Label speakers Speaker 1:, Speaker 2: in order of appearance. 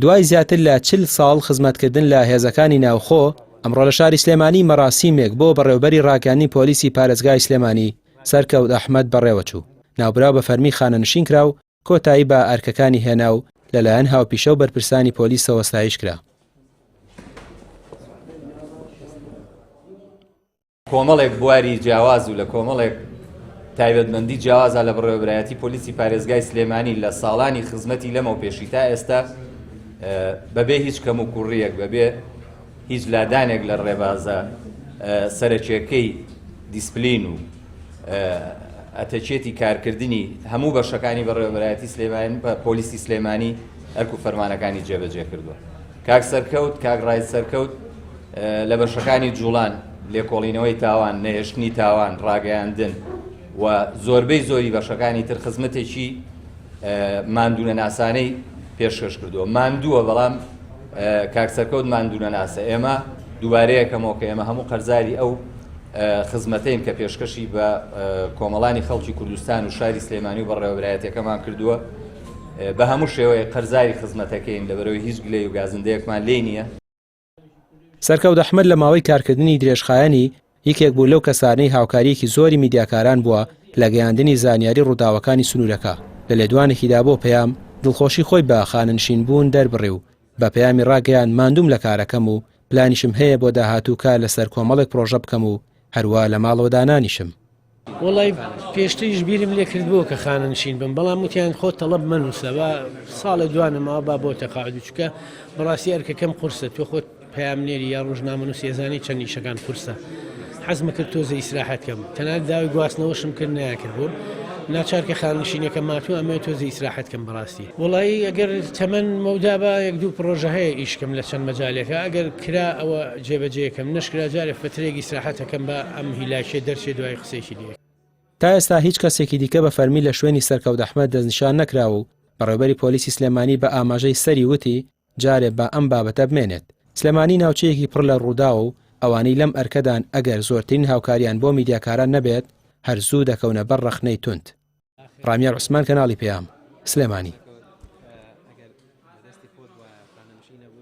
Speaker 1: دوای زیاتر لە 40 ساڵ خزمەتکردن لە هێزەکانی ناوخۆ ئەمڕۆ لە شاری سلێمانی مەراسیمێک بۆ بەڕێوەبەری ڕاگەیاندنی پۆلیسی پارێزگای سلێمانی سەرکەوت ئەحمەد بەڕێوەچوو. ناوبراو بە فەرمی خانەنشین کرا و کۆتایی بە ئەرکەکانی هێنا و لەلایەن هاوپیشە و بەرپرسانی پۆلیسەوە ستایش کرا.
Speaker 2: کۆمەڵێک بواری جیاواز و لە کۆمەڵێک تایبەتمەندی جیاوازە لە بەڕێوەبەرایەتی پۆلیسی پارێزگای سلێمانی لە ساڵانی خزمەتی لەمەو پێشی تا ئێستا بەبێ هیچ کەم و کوڕیەک بەبێ هیچ لادانێک لە ڕێبازە سەرچێکەی دیسپلین و ئەتەچێتی کارکردنی هەموو بەشەکانی بەڕێوەبەرایەتی سلێمانی بە پۆلیسی سلێمانی ئەرک و فەرمانەکانی جێبەجێ کردووە. کاک سەرکەوت کاک ڕای سەرکەوت لە بەشەکانی جوڵان لێکۆڵینەوەی تاوان، نەهێشتنی تاوان، ڕاگەیاندن و زۆربەی زۆری بەشەکانی تر خزمەتێکی ماندوونە ناسانەی پێشکەش کردووە. ماندووە بەڵام کاک سەرکەوت ماندوونە ناسە. ئێمە دووبارەیەکەمەوە کە ئێمە هەموو قەرزاری ئەو خزمەتەین کە پێشکەشی بە کۆمەڵانی خەڵکی کوردستان و شاری سلێمانی و بەڕێوەبەرایەتیەکەمان کردووە بە هەموو شێوەیە قەرزاری خزمەتەکەین لەبەرەوەی هیچ گلەی و گازندەیەکمان لێ نییە.
Speaker 1: سەرکەوت ئەحمەد لە ماوەی کارکردنی درێژخایەنی یەکێک بوو لەو کەسانەی هاوکاریەکی زۆری میدیاکاران بووە لە گەیاندنی زانیاری ڕووداوەکانی سنوورەکە. لە لێدوانێکیدا بۆ پەیام دڵخۆشی خۆی بە خانەنشین بوون دەربڕێ و بە پەیامی ڕاگەیان ماندوم لە کارەکەم و پلانیشم هەیە بۆ داهاتوو کار لەسەر کۆمەڵێک پرۆژە بکەم و هەروە لە ماڵەوە دانانیشم.
Speaker 3: وڵی پێشتریش بیرم لێ کردبووە کە خانەنشین بم، بەڵام وتیان خۆ تەڵەب منووسە بە ساڵی دوانەمەوە با بۆ تەقاعد چکە بەڕاستی ئەرکەکەم قورسە تۆ خۆت پەیامنێری یا ڕۆژنامە نووسێزانی چەند ئیشەکان قورسە. حەزمە کرد تۆزە ئیسراحەتکەم، تەنانەت داوای گواستنەوەشم کرد ناکرد بوو ناچار کە خانەنشینەکە ماتوو ئەمە تۆزە ئیسراحەتکەم. بەڕاستی وڵی ئەگەر تەمەەن مەودا بە یەک دوو پرۆژە هەیە ئیشکەم لە چەند مەجالێکە ئەگەر کرا ئەوە جێبەجێیەکەم نەشکرا جارێ فترێکی ئیسراحەتەکەم بە ئەم هیلاشێ دەرچێ دوای قسێکی لێ.
Speaker 1: تا ئێستا هیچ کەسێکی دیکە بە فەرمی لە شوێنی سەرکەوت ئەحمەد دەستنیشان نەکراوە و بەڕێوەبەری پۆلیسی سلێمانی بە ئاماژەی سەری وتی جارێ بە ئەم بابەتە بمێنێت. سلێمانی ناوچەیەکی پڕ لە ڕووداوە و ئەوانەی لەم ئەرکەدان ئەگەر زۆرترین هاوکاریان بۆ میدیاکاران نەبێت هەرزوو دەکەونە بەر ڕەخنەی تونند. ڕامیار عوسمان کەناڵی پەیام سلێمانی.